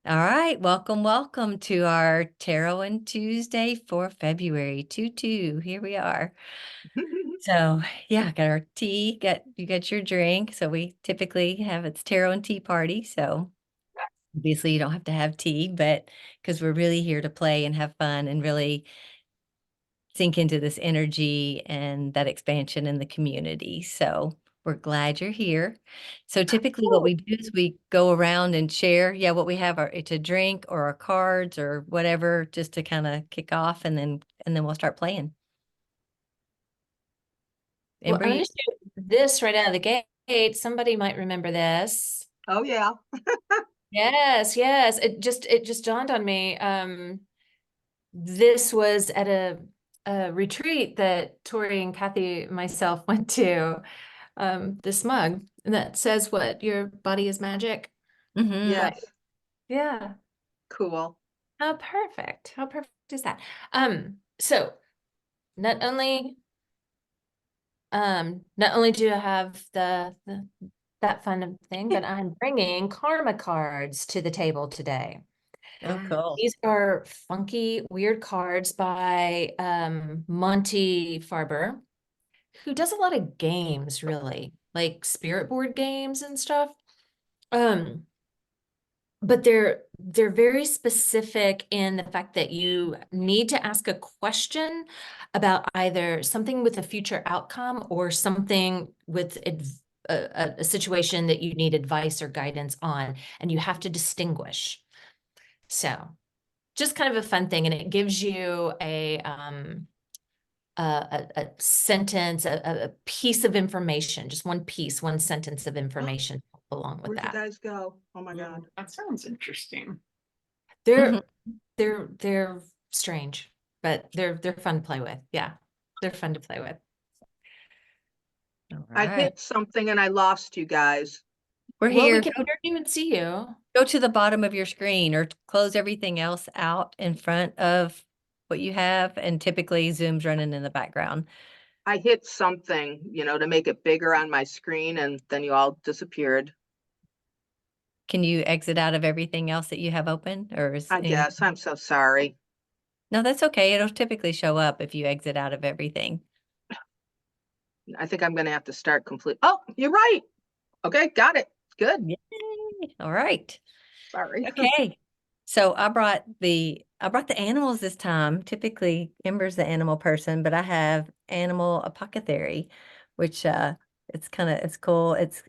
All right, welcome to our Tarot and Tuesday for February 2/2. Here we are. So, yeah, got our tea, you got your drink. So we typically have it's tarot and tea party. So obviously you don't have to have tea, but because we're really here to play and have fun and really sink into this energy and that expansion in the community. So we're glad you're here. So typically what Cool. we do is we go around and share, what we have to drink or our cards or whatever, just to kind of kick off and then we'll start playing. Well, Amber, I'm you going to shoot this right out of the gate. Somebody might remember this. Oh yeah. Yes. It just dawned on me. This was at a retreat that Tori and Kathy myself went to. This mug that says what? Your body is magic. Mhm. Yes. Yeah. Cool. How perfect. How perfect is that? So not only do I have that fun thing, but I'm bringing karma cards to the table today. Oh, cool. These are funky, weird cards by Monty Farber, who does a lot of games, really, like spirit board games and stuff. Um, but they're very specific in the fact that you need to ask a question about either something with a future outcome or something with a situation that you need advice or guidance on, and you have to distinguish. So just kind of a fun thing, and it gives you a sentence, a piece of information, just one piece, one sentence of information along with Where'd you that. guys go? Oh my God. That sounds interesting. They're Mhm. they're strange, but they're fun to play with. Yeah, they're fun to play with. All I right. hit something and I lost you guys. We're Well, we here. can hear you and see you. Go to the bottom of your screen or close everything else out in front of what you have, and typically Zoom's running in the background. I hit something, to make it bigger on my screen and then you all disappeared. Can you exit out of everything else that you have open, or is I any? guess. I'm so sorry. No, that's okay. It'll typically show up if you exit out of everything. I think I'm gonna have to start complete. Oh, you're right. Okay, got it. Good. Yay. All right. Sorry. Okay. So I brought the animals this time. Typically, Ember's the animal person, but I have Animal Apothecary, which it's cool. It's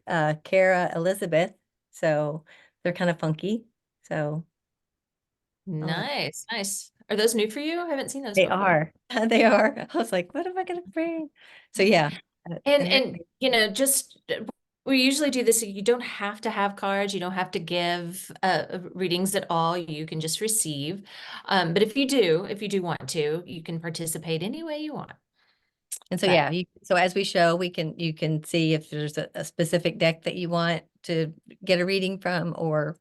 Kara Elizabeth. So they're kind of funky. So Nice. Are those new for you? I haven't seen those they before. are. They are. I was like, what am I gonna bring? So yeah. And And they're just we usually do this. You don't have to have cards. You don't have to give readings at all. You can just receive. But if you do want to, you can participate any way you want. And so, But yeah, so as we show, you can see if there's a specific deck that you want to get a reading from, or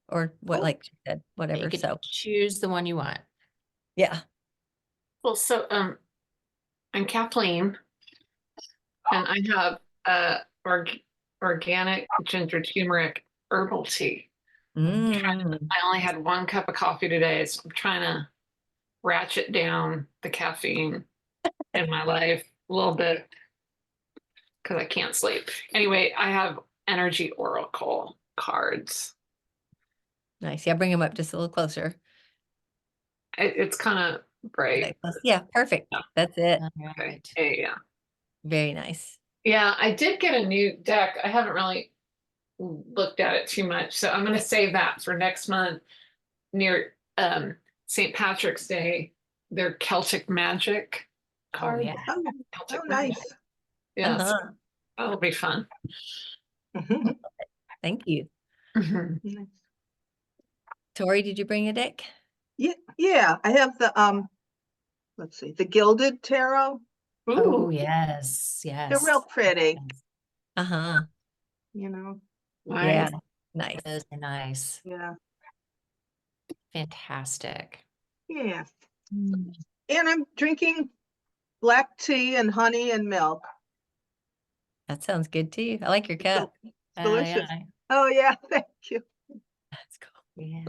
what, Cool. like you said, you whatever. can So, choose the one you want. yeah. Well, I'm Kathleen, and I have organic ginger turmeric herbal tea. Mm. I only had 1 cup of coffee today, so I'm trying to ratchet down the caffeine in my life a little bit because I can't sleep. Anyway, I have energy oracle cards. Nice. Yeah, bring them up just a little closer. It's kind of bright. Yeah, perfect. That's it. All Okay. right. Yeah. Very nice. Yeah, I did get a new deck. I haven't really looked at it too much, so I'm going to save that for next month near St. Patrick's Day. They're Celtic Magic Oh cards. yeah. Oh, Celtic oh, Magic. nice. Yes, Uh-huh. that'll be fun. Mhm. Thank you. Mhm. Nice. Tori, did you bring a deck? Yeah, I have let's see, the Gilded Tarot. Oh Ooh, yes. They're real pretty, Uh-huh. nice. Yeah. Nice. Those are nice. Yeah, Fantastic. yeah. Mm. And I'm drinking black tea and honey and milk. That sounds good too. I like your It's cup. delicious. Yeah. Oh yeah, thank you. That's cool. Yeah.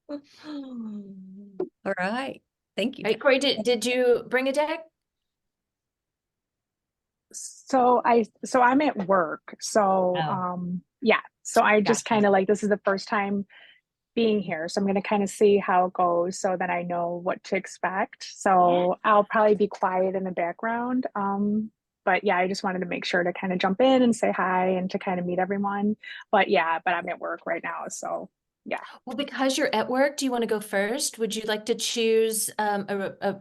All right. Thank you. All right, Corey, did you bring a deck? So I'm at work. So Oh. yeah. So I just Gotcha. kind of like, this is the first time being here. So I'm going to kind of see how it goes so that I know what to expect. So I'll probably be quiet in the background. But yeah, I just wanted to make sure to kind of jump in and say hi and to kind of meet everyone. But yeah, but I'm at work right now. So yeah. Well, because you're at work, do you want to go first? Would you like to choose a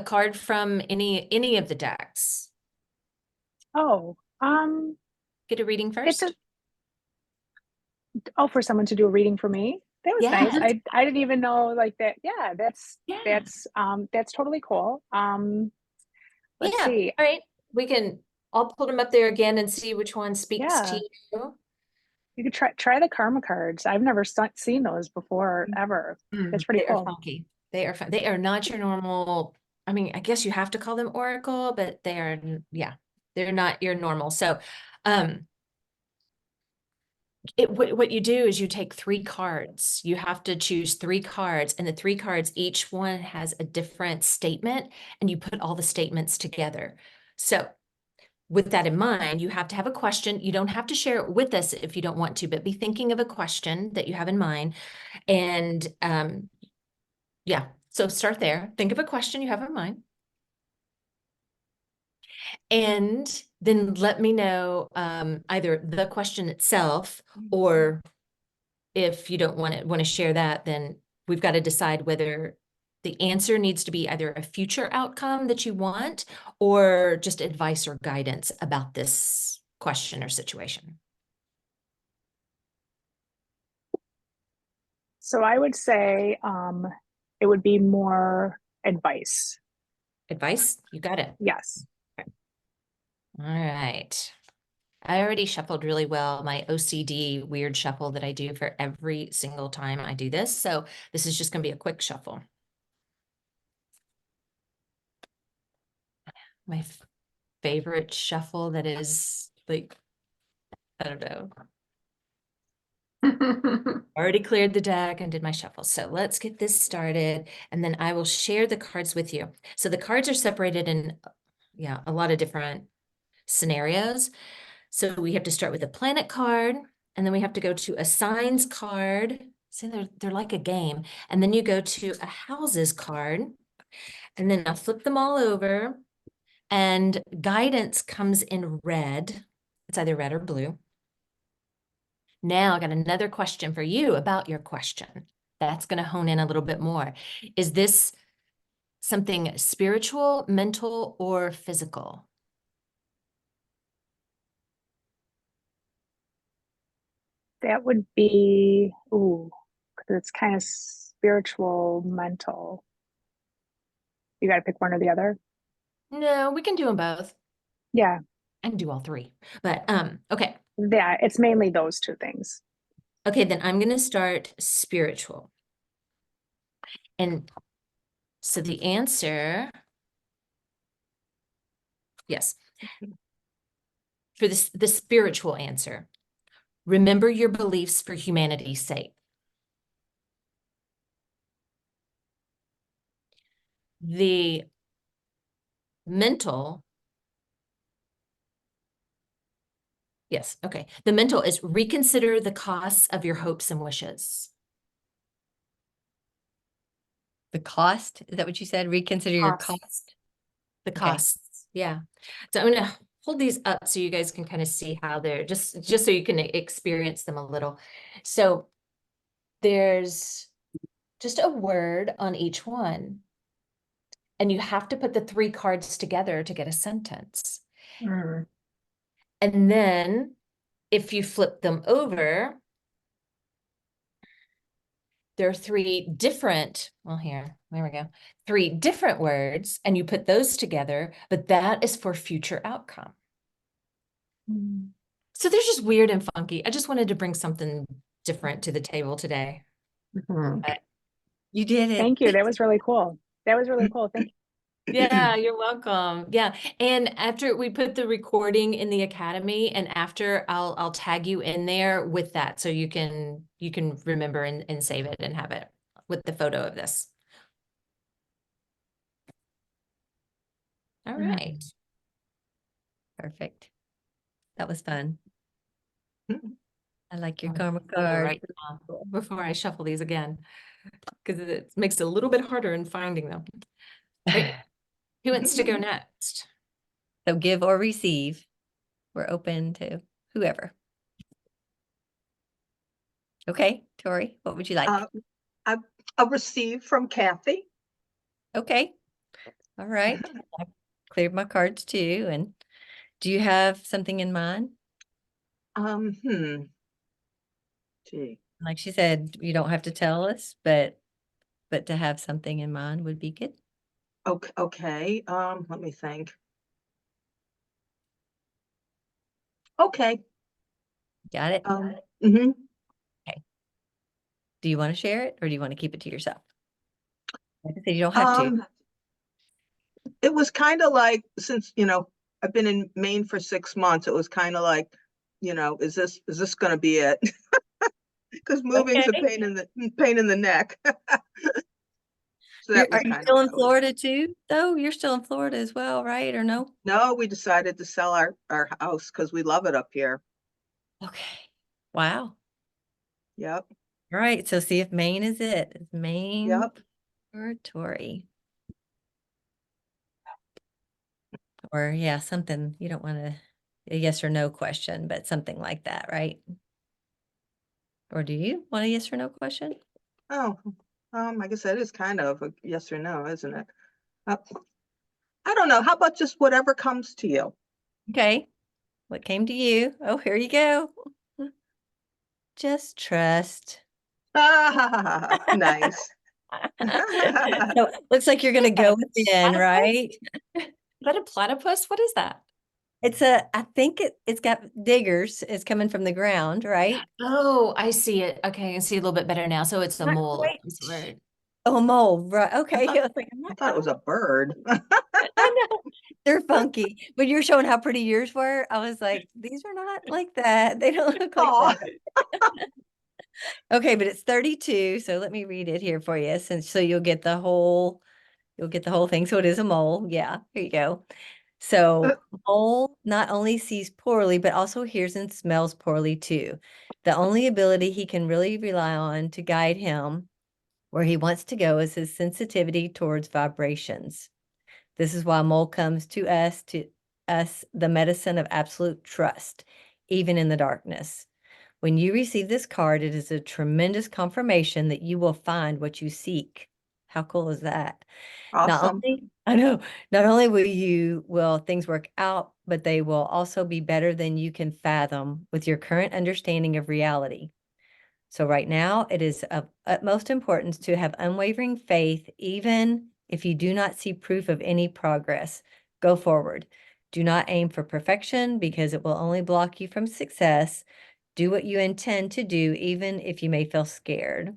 card from any of the decks? Oh, Get a reading it first? just, oh, for someone to do a reading for me. That was nice. Yes. I didn't even know like that. Yeah, Yeah. that's totally cool. Let's Yeah. see. All right. I'll put them up there again and see which one speaks to Yeah. you. You could try the karma cards. I've never seen those before ever. That's pretty They are cool. funky. They are fun. They are not your normal. I mean, I guess you have to call them oracle, but they are, yeah, they're not your normal. So, what you do is you take 3 cards. You have to choose 3 cards, and the 3 cards, each one has a different statement, and you put all the statements together. So with that in mind, you have to have a question. You don't have to share it with us if you don't want to, but be thinking of a question that you have in mind. And yeah, so start there. Think of a question you have in mind. And then let me know either the question itself, or if you don't want to share that, then we've got to decide whether the answer needs to be either a future outcome that you want or just advice or guidance about this question or situation. So I would say it would be more advice. Advice? You got it. Yes. All right. I already shuffled really well, my OCD weird shuffle that I do for every single time I do this. So this is just going to be a quick shuffle. My favorite shuffle that is like, I don't know. Already cleared the deck and did my shuffle. So let's get this started, and then I will share the cards with you. So the cards are separated in, yeah, a lot of different scenarios. So we have to start with a planet card, and then we have to go to a signs card. See, they're like a game. And then you go to a houses card, and then I'll flip them all over, and guidance comes in red. It's either red or blue. Now I got another question for you about your question. That's going to hone in a little bit more. Is this something spiritual, mental, or physical? That would be, ooh, 'cause it's kind of spiritual, mental. You got to pick one or the other. No, we can do them both. Yeah. I can do all 3. But okay. Yeah, it's mainly those 2 things. Okay, then I'm going to start spiritual. And so the answer, yes, for this, the spiritual answer, remember your beliefs for humanity's sake. The mental, yes, okay. The mental is reconsider the costs of your hopes and wishes. The cost, is that what you said? Reconsider your cost? The Okay. costs, yeah. So I'm gonna hold these up so you guys can kind of see how they're just so you can experience them a little. So there's just a word on each one, and you have to put the 3 cards together to get a sentence. And then if you flip them over, there are 3 different, well, there we go, 3 different words, and you put those together, but that is for future outcome. So they're just weird and funky. I just wanted to bring something different to the table today. You did it. Thank you. That was really cool. That was really cool. Thank you. Yeah, you're welcome. Yeah. And after we put the recording in the academy, and after I'll tag you in there with that so you can remember and save it and have it with the photo of this. All right. Perfect. That was fun. Mhm. I like your I'm karma gonna go card. right now before I shuffle these again, because it makes it a little bit harder in finding them. Right. Who wants to go next? So give or receive. We're open to whoever. Okay, Tori, what would you like? A receive from Kathy. Okay. All right. I cleared my cards too. And do you have something in mind? Hmm. Gee. Like she said, you don't have to tell us, but to have something in mind would be good. Okay. Let me think. Okay. Got it? Mhm. Do you want to share it or do you want to keep it to yourself? Like I said, you don't have to. It was kind of like, since, I've been in Maine for 6 months, it was kind of like, is this going to be it? Because moving's a Okay. pain in the neck. So that Are was you kind of still what in it was. Florida too, though? You're still in Florida as well, right? Or no? No, we decided to sell our house because we love it up here. Okay. Wow. Yep. All right. So see if Maine is it. Is Maine Yep. or Tori? Or yeah, something you don't want a yes or no question, but something like that, right? Or do you want a yes or no question? Oh, I guess that is kind of a yes or no, isn't it? Uh, I don't know. How about just whatever comes to you? Okay. What came to you? Oh, here you go. Just trust. Nice. So looks like you're gonna go within, Platypus? right? Is that a platypus? What is that? I think it's got diggers. It's coming from the ground, right? Oh, I see it. Okay, I can see a little bit better now. So it's a Not mole of quite. some sort. Oh, a mole, right? Okay. thought- I was like, I thought it was a bird. I know. They're funky. But you're showing how pretty yours were. I was like, these are not like that. They don't look like Aw. that. Okay, but it's 32. So let me read it here for you, so you'll get the whole thing. So it is a mole. Yeah, here you go. So mole not only sees poorly, but also hears and smells poorly too. The only ability he can really rely on to guide him where he wants to go is his sensitivity towards vibrations. This is why mole comes to us, the medicine of absolute trust, even in the darkness. When you receive this card, it is a tremendous confirmation that you will find what you seek. How cool is that? Awesome. Not only will things work out, but they will also be better than you can fathom with your current understanding of reality. So right now, it is of utmost importance to have unwavering faith, even if you do not see proof of any progress. Go forward. Do not aim for perfection because it will only block you from success. Do what you intend to do, even if you may feel scared.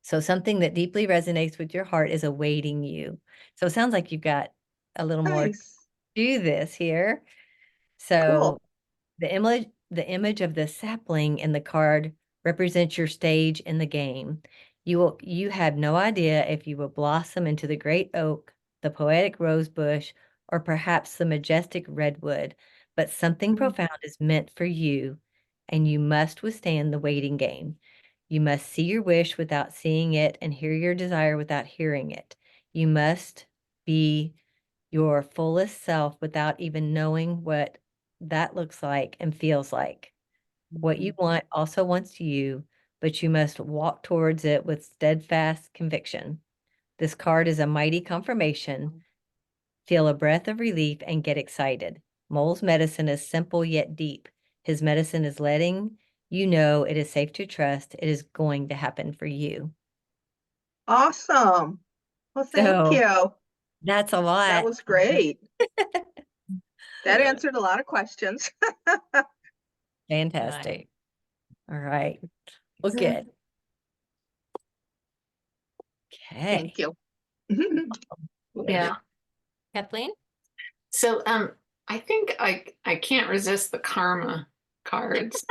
So something that deeply resonates with your heart is awaiting you. So it sounds like you've got a little more to Nice. do this here. Cool. So the image of the sapling in the card represents your stage in the game. You have no idea if you will blossom into the great oak, the poetic rose bush, or perhaps the majestic redwood, but something profound is meant for you, and you must withstand the waiting game. You must see your wish without seeing it and hear your desire without hearing it. You must be your fullest self without even knowing what that looks like and feels like. What you want also wants you, but you must walk towards it with steadfast conviction. This card is a mighty confirmation. Feel a breath of relief and get excited. Mole's medicine is simple yet deep. His medicine is letting you know it is safe to trust. It is going to happen for you. Awesome. Well, thank So you. that's a That lot. was great. That answered a lot of questions. Fantastic. Right. All right. Well, good. Okay. Thank you. Yeah. Kathleen? So I think I can't resist the karma cards.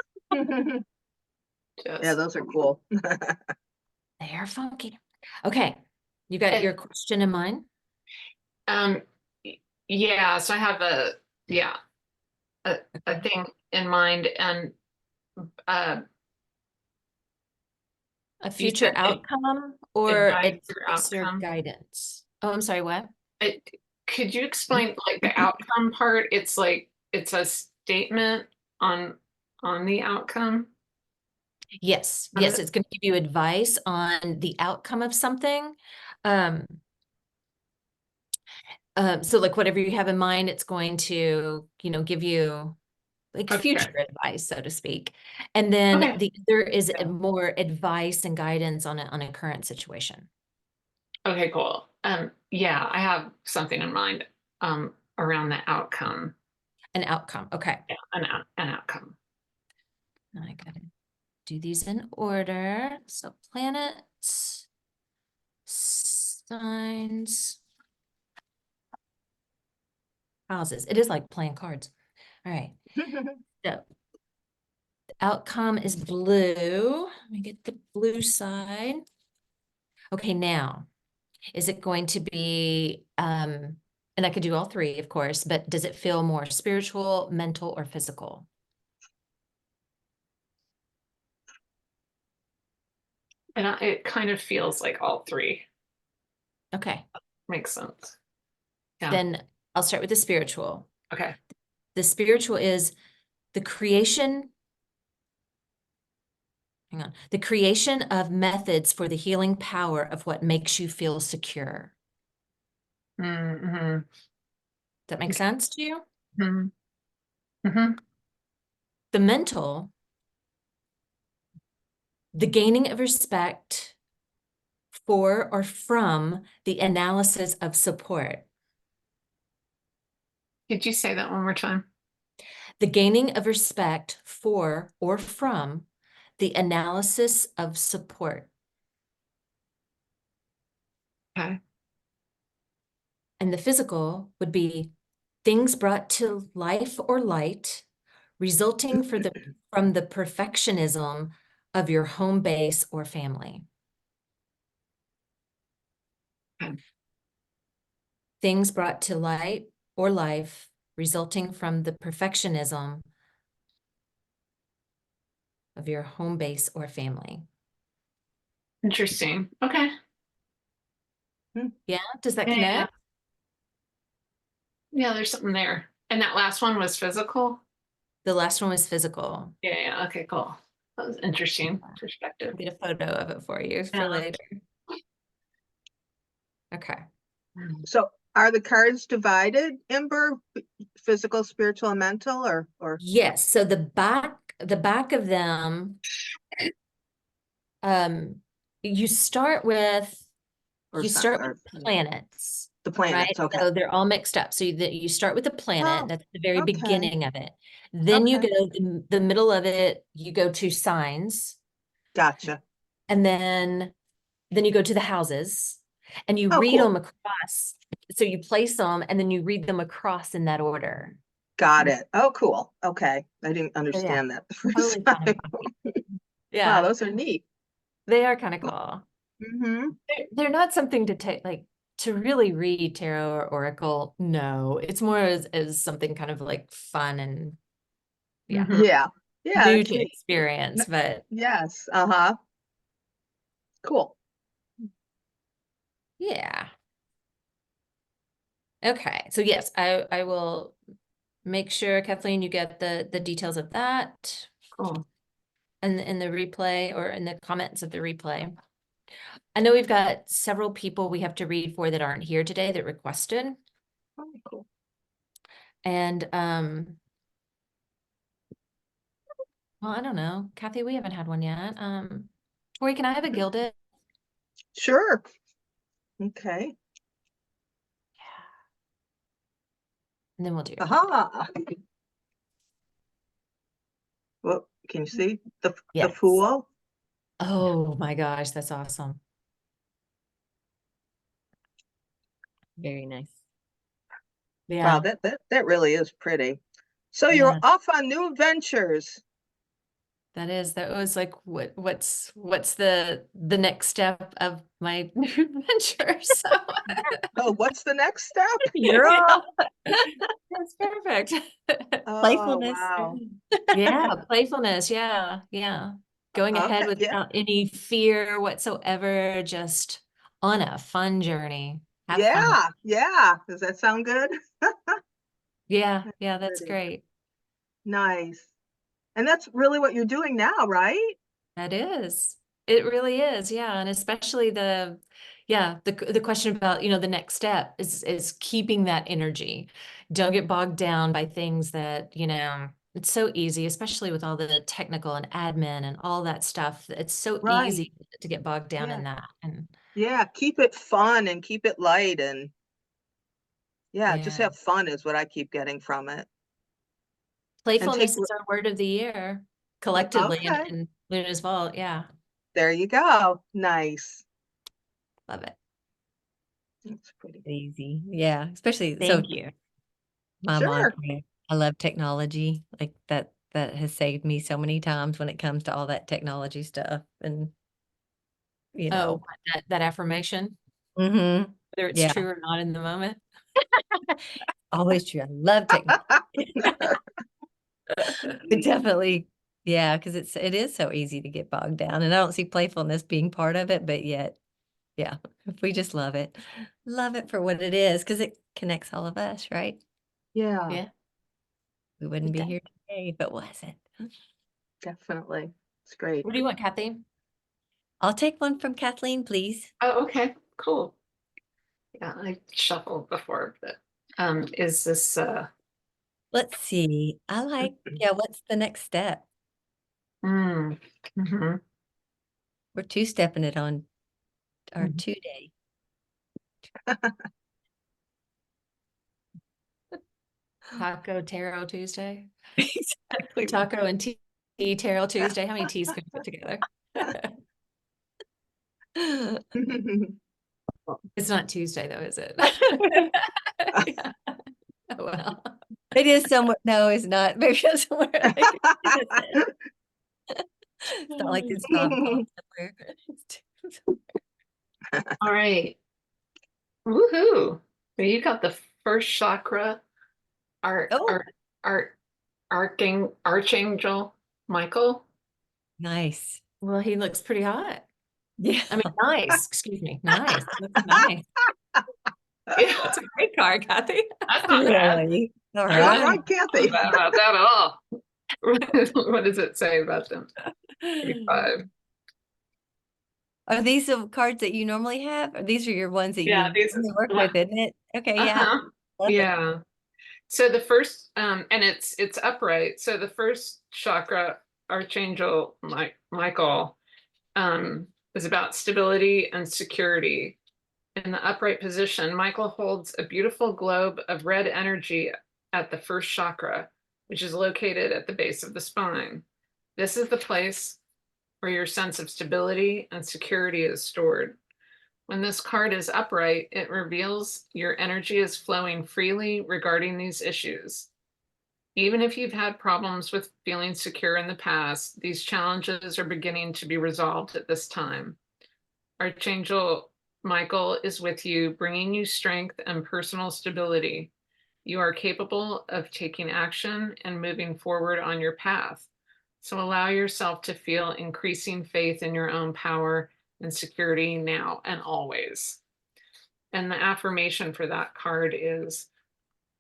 Yeah, Just those are cool. They are funky. Okay, you got your question in mind? yeah, so I have a Okay. thing in mind, and uh A you future said outcome or advice or advice or outcome. guidance? Oh, I'm sorry, what? Could you explain like the outcome part? It's like it's a statement on the outcome. Yes, of yes, it? it's going to give you advice on the outcome of something. Um, so like whatever you have in mind, it's going to, give you like Okay. future advice, so to speak. And then Okay. there is Yeah. more advice and guidance on a current situation. Okay, cool. Yeah, I have something in mind around the outcome. An outcome. Okay. Yeah, an outcome. I gotta do these in order. So planets, signs, houses. It is like playing cards. All right. So the outcome is blue. Let me get the blue side. Okay, now, is it going to be, and I could do all three, of course, but does it feel more spiritual, mental, or physical? And it kind of feels like all three. Okay, Makes sense. Yeah. then I'll start with the spiritual. Okay. The spiritual is the creation. Hang on. The creation of methods for the healing power of what makes you feel secure. Mm-hmm. Does that make sense to you? Mm-hmm. Mm-hmm. The mental, the gaining of respect for or from the analysis of support. Did you say that one more time? The gaining of respect for or from the analysis of support. Okay. And the physical would be things brought to life or light, resulting from the perfectionism of your home base or family. Okay. Things brought to light or life, resulting from the perfectionism of your home base or family. Interesting. Okay. Yeah, does that Yeah. connect? Yeah, there's something there. And that last one was physical? The last one was physical. Yeah. Okay, cool. That was interesting I'll perspective. get a photo of it for you Yeah. for later. Okay. So are the cards divided, Ember? Physical, spiritual, and mental, or? Yes, so the back of them, you start with Or you sign- start or with planets, The right? planets, okay. So they're all mixed up. So you start with the planet, Oh, that's the very okay. beginning of it. Then you Okay. go the middle of it, you go to signs, Gotcha. and then you go to the houses, and you Oh, read cool. them across. So you place them, and then you read them across in that order. Got it. Oh, cool. Okay. I didn't So yeah, understand that the first totally fun and time. funky. Wow, Yeah, those are neat. they are kind of cool. Mm-hmm. They're not something to take like to really read tarot or oracle. No, it's more as something kind of like fun and yeah, Mhm. Yeah. Yeah, new it's to neat. experience. But Yes. Uh-huh. Cool. yeah, okay. So yes, I will make sure, Kathleen, you get the details of that Cool. and in the replay or in the comments of the replay. I know we've got several people we have to read for that aren't here today that requested. Oh, cool. And well, I don't know. Kathy, we haven't had one yet. Tori, can I have a gilded? Sure. Okay. And then we'll do it. Aha. Well, can you see the Yes. fool? Oh my gosh, that's awesome. Very nice. Yeah. Wow, that really is pretty. So Yeah. you're off on new adventures. That was like what's the next step of my new adventure. So Oh, what's the next step? You're Yeah. off. That's perfect. Oh, Playfulness. wow. Yeah, playfulness. Yeah, yeah. Going ahead Okay, yeah. without any fear whatsoever, just on a fun journey. Have fun. Yeah, yeah. Does that sound good? Yeah, yeah, that's Pretty. great. Nice. And that's really what you're doing now, right? That is. It really is. Yeah, and especially the question about, the next step is keeping that energy. Don't get bogged down by things that, it's so easy, especially with all the technical and admin and all that stuff. It's so Right. easy to get bogged down Yeah. in that. And Yeah, keep it fun and keep it light and yeah, just yeah, have fun is what I keep getting from it. And take playfulness is our word of the year collectively and, okay. and Luna's Vault. Yeah, There you go. Nice. love it. That's pretty. Easy. Yeah. Especially so Thank you. my Sure. mom, I love technology. Like that has saved me so many times when it comes to all that technology stuff. And Oh, that affirmation, mm-hmm. whether it's Yeah, true or not in the moment. always true. I love technology. But definitely, yeah, because it is so easy to get bogged down. And I don't see playfulness being part of it, but yet, yeah, if we just love it for what it is, because it connects all of us, right? Yeah, Yeah, We wouldn't it be does. here today if it wasn't. definitely. It's great. What do you want, Kathy? I'll take one from Kathleen, please. Oh, okay, cool. Yeah, I shuffled before, but is this Let's see. I like, yeah, what's the next step? mhm. We're two-stepping it on our Mhm. 2-day. Taco Tarot Tuesday? Exactly. Taco and tea Tarot Tuesday. How many teas can we put together? It's not Tuesday though, is it? Yeah. Oh, well. It is somewhere. No, it's not. Maybe it's somewhere. It's not like it's 5 o'clock somewhere. All right. Woohoo. So you got the first chakra, art, Oh, Archangel Michael. nice. Well, he looks pretty hot. Yeah. I mean, nice. Excuse me. Nice. Looks nice. Yeah, That's a great card, Kathy. that's not bad. Really? All I That's right. right, Kathy. Not bad about that at all. What does it say about them? 35. Are these the cards that you normally have? Or these are your ones that Yeah, you these normally work well, with, isn't it? Okay, yeah. uh-huh. Love it. Yeah. So the first and it's upright. So the first chakra, Archangel Michael, is about stability and security. In the upright position, Michael holds a beautiful globe of red energy at the first chakra, which is located at the base of the spine. This is the place where your sense of stability and security is stored. When this card is upright, it reveals your energy is flowing freely regarding these issues. Even if you've had problems with feeling secure in the past, these challenges are beginning to be resolved at this time. Archangel Michael is with you, bringing you strength and personal stability. You are capable of taking action and moving forward on your path. So allow yourself to feel increasing faith in your own power and security now and always. And the affirmation for that card is,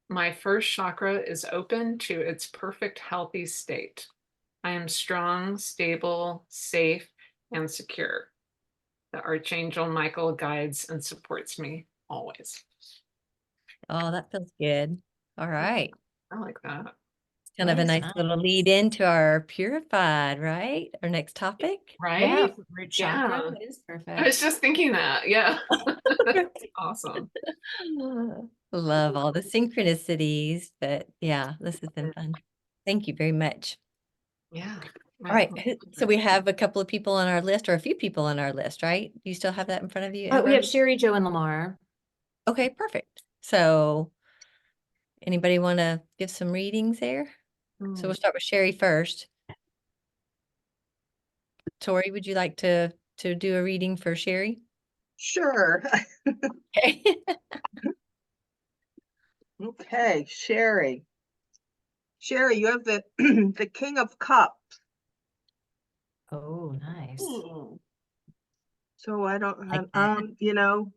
my first chakra is open to its perfect healthy state. I am strong, stable, safe, and secure. The Archangel Michael guides and supports me always. Oh, that feels good. All right. I like that. It's kind of a That is nice little lead into our purified, right? Our next topic. Yeah, Right? for root Yeah. chakra. It is I was perfect. just thinking that. Yeah. That's awesome. Love all the synchronicities, but yeah, this has been fun. Thank you very much. Yeah. All right, so we have a couple of people on our list, or a few people on our list, right? Do you still have that in front of you, We Amber? have Sherry, Joe, and Lamar. Okay, perfect. So Anybody want to give some readings there? So we'll start with Sherry first. Tori, would you like to do a reading for Sherry? Sure. Okay. Okay, Sherry. Sherry, you have the the King of Cups. Oh, nice. So I don't, Like that. you know,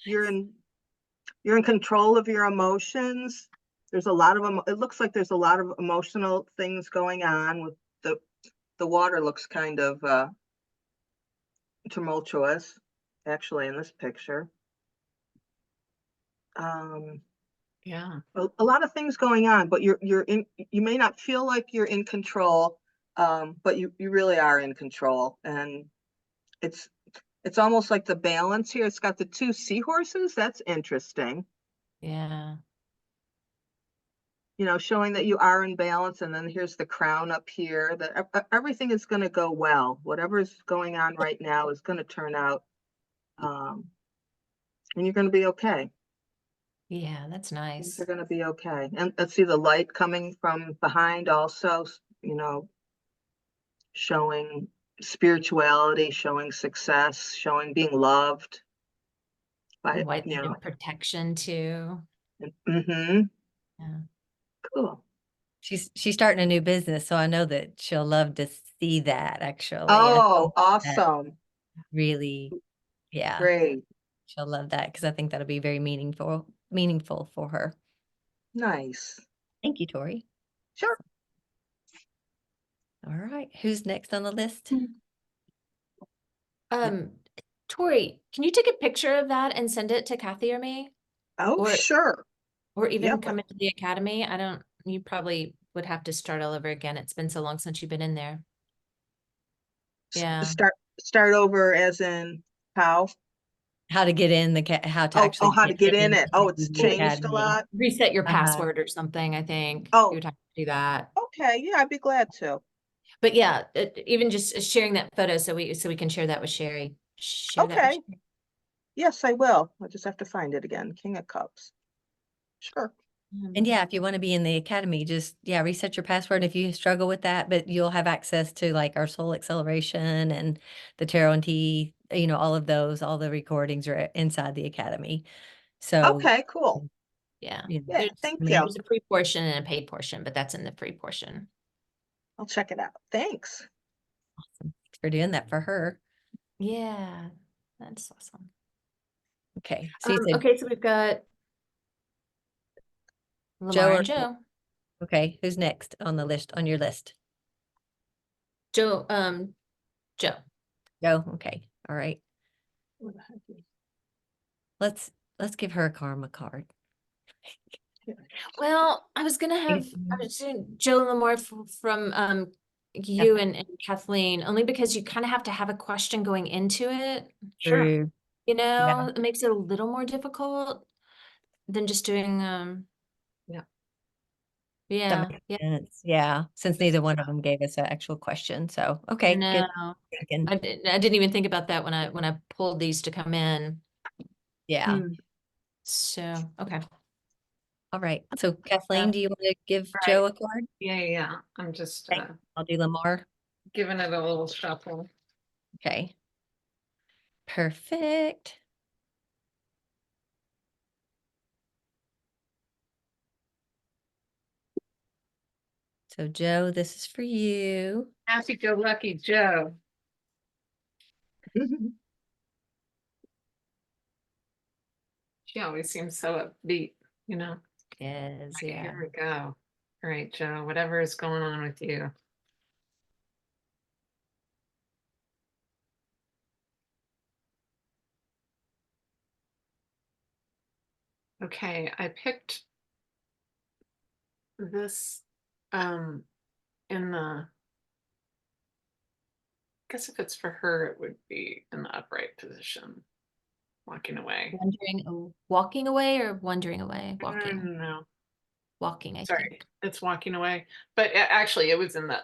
you're in control of your emotions. There's a lot of them. It looks like there's a lot of emotional things going on with the water looks kind of tumultuous, actually, in this picture. Yeah. A lot of things going on, but you may not feel like you're in control, but you really are in control. And it's almost like the balance here. It's got the two seahorses. That's interesting. Yeah. You know, showing that you are in balance. And then here's the crown up here, that everything is going to go well. Whatever's going on right now is going to turn out, and you're going to be okay. Yeah, that's Things nice. are going to be okay. And let's see the light coming from behind also, you know, showing spirituality, showing success, showing being loved by, White you know. protection too. Mm-hmm. Yeah. Cool. She's starting a new business, so I know that she'll love to see that actually. Oh, That awesome. really, yeah, Great. she'll love that because I think that'll be very meaningful for her. Nice. Thank you, Tori. Sure. All right, who's next on the list? Tori, can you take a picture of that and send it to Kathy or me? Oh, Or sure. or even Yep. come into the academy? You probably would have to start all over again. It's been so long since you've been in there. Yeah. Start over as in how? How to get in how to Oh, actually how to get in into it. Oh, it's the changed a academy. lot. Reset your Uh-huh. password or something, I think. Oh. You would have to do that. Okay, yeah, I'd be glad to. But yeah, even just sharing that photo so we can share that with Sherry. Share that with Okay. Sherry. Yes, I will. I just have to find it again. King of Cups. Sure. And yeah, if you want to be in the academy, just reset your password if you struggle with that, but you'll have access to like our Soul Acceleration and the Tarot and Tea, you know, all of those, all the recordings are inside the academy. So Okay, cool. Yeah. you know, Yeah, There's, thank I mean, you. there's a free portion and a paid portion, but that's in the free portion. I'll check it out. Thanks. awesome. Thanks for doing that for her. Yeah, that's awesome. Okay. So you said Okay, so we've got Joe Lamar or and Joe. okay, who's next on the list, on your list? Joe. Joe. Okay. All right. Let's give her a karma card. Well, I was doing Joe Lamar from you and Kathleen, only because you kind of have to have a question going into it. Sure. True. You know, Yeah. it makes it a little more difficult than just doing Yeah. yeah, That makes sense. Yeah. Since neither one of them gave us an actual question. So okay, good. No. Again. I didn't even think about that when I pulled these to come in. Yeah. Hmm. So okay. All right. So Kathleen, do you want to give Right. Joe a card? Yeah. I'm just Okay. I'll do Lamar. giving it a little shuffle. Okay. Perfect. So Joe, this is for you. Happy-go-lucky Joe. She always seems so upbeat, you know. Yes, Okay, yeah. here we go. All right, Joe, whatever is going on with you. Okay, I picked this in the, I guess if it's for her, it would be in the upright position, walking away. Walking away or wandering away? Mm, no, Walking, I sorry, think. it's walking away. But actually, it was in the,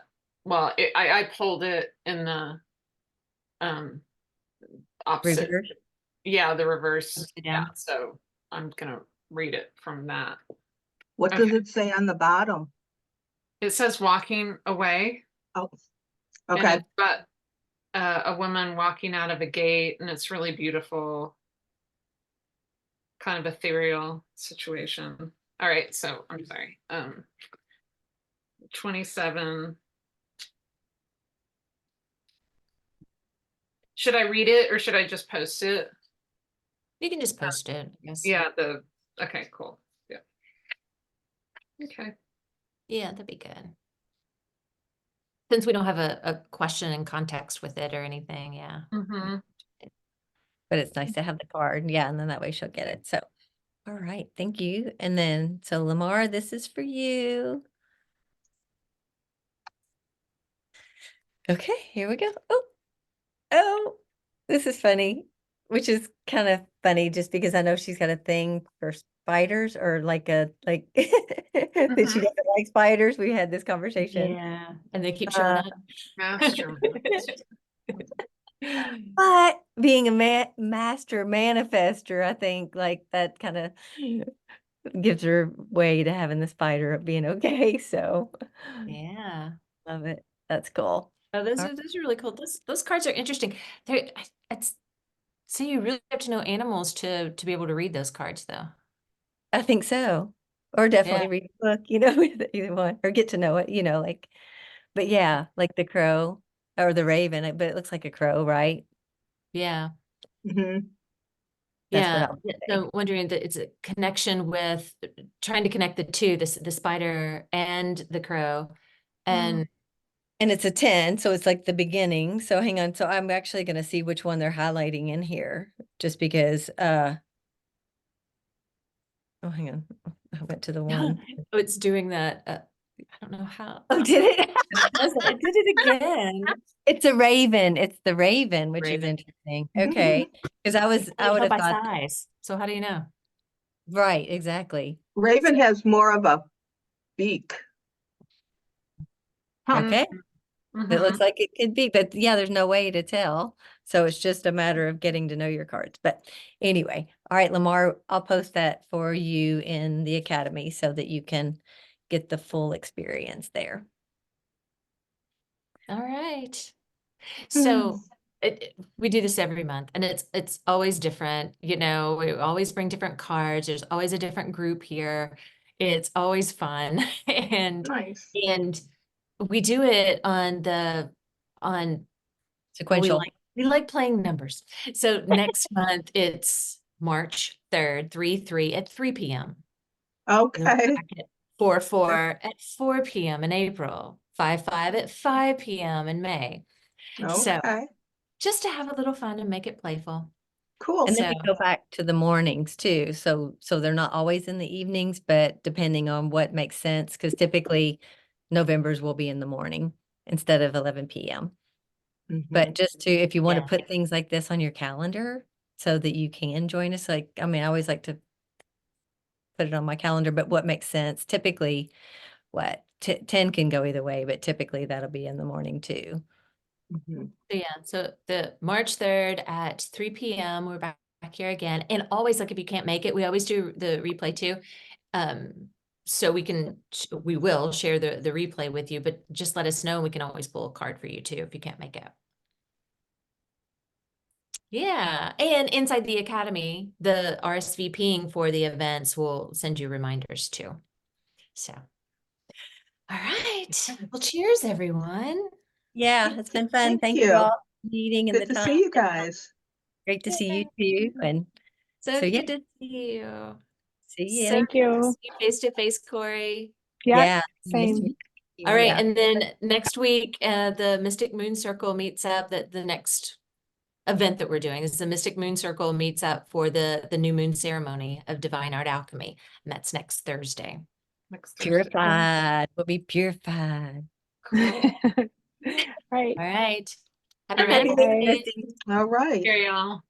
well, I pulled it in the opposite. Reverse. Yeah, the reverse. Upside Yeah, down. so I'm gonna read it from that. What does it say on the bottom? It says walking away. Oh, And okay. it's got a woman walking out of a gate, and it's really beautiful. Kind of ethereal situation. All right, so I'm sorry. 27. Should I read it or should I just post it? You can just post it, I guess. Yeah, okay, cool. Yeah. Okay. Yeah, that'd be good. Since we don't have a question in context with it or anything, yeah. Mm-hmm. But it's nice to have the card. Yeah, and then that way she'll get it. So, all right, thank you. And then, so Lamar, this is for you. Okay, here we go. Oh, this is funny, which is kind of funny just because I know she's got a thing for spiders or like that she doesn't like spiders. We had this conversation. Yeah, and they keep showing up. Master. But being a master manifester, I think like that kind of gives her way to having the spider being okay. So Yeah. love it. That's cool. Oh, those All are really cool. Those cards are interesting. It's so you really have to know animals to be able to read those cards, though. I think so. Or definitely read a book, either one, or get to know it, like, but yeah, like the crow or the raven, but it looks like a crow, right? Yeah. Mhm. That's what Yeah. I'll say. So wondering that it's a connection with trying to connect the two, the spider and the crow. And And it's a 10, so it's like the beginning. So hang on. So I'm actually going to see which one they're highlighting in here just because, oh, hang on. I went to the one. it's doing that. I don't know how. Oh, did it? It did it again. It's a raven. It's the raven, which is Raven. interesting. Okay. Because I would have by thought, size. So how do you know? right, exactly. Raven has more of a beak. Okay. Mhm. It looks like it could be, but yeah, there's no way to tell. So it's just a matter of getting to know your cards. But anyway, all right, Lamar, I'll post that for you in the Academy so that you can get the full experience there. All right. So we do this every month, and it's always different. We always bring different cards. There's always a different group here. It's always fun. Nice. And we do it on Sequential. we like playing numbers. So next month it's March 3rd, 3/3 at 3 p.m. Okay. 4/4 at 4 p.m. in April, 5/5 at 5 p.m. in May. So Okay. just to have a little fun and make it playful. Cool. And then we So- go back to the mornings too. So they're not always in the evenings, but depending on what makes sense, because typically November's will be in the morning instead of 11 p.m. But just to, if you want to Yeah. put things like this on your calendar so that you can join us, I always like to put it on my calendar, but what makes sense, typically, 10 can go either way, but typically that'll be in the morning too. Mhm. So yeah, so the March 3rd at 3 p.m. we're back here again. And always, like, if you can't make it, we always do the replay too. So we will share the replay with you, but just let us know. We can always pull a card for you too if you can't make it. Yeah, and inside the Academy, the RSVPing for the events will send you reminders too. So, all right. Well, cheers, everyone. Yeah, it's been fun. Thank Thank you you. all for meeting and Good the to time. see you guys. Great to see you too. And So So, yeah. good to see you. see you. Thank you. Face to face, Corey. Yeah. Yeah. nice to Same. meet you. All right, Yeah. and then next week, the Mystic Moon Circle meets up. The next event that we're doing is the Mystic Moon Circle meets up for the new moon ceremony of Divine Art Alchemy, and that's next Thursday. Next Thursday. Purified. We'll be purified. Cool. Right. All right. Happy All right. manifesting. All right. Here, y'all.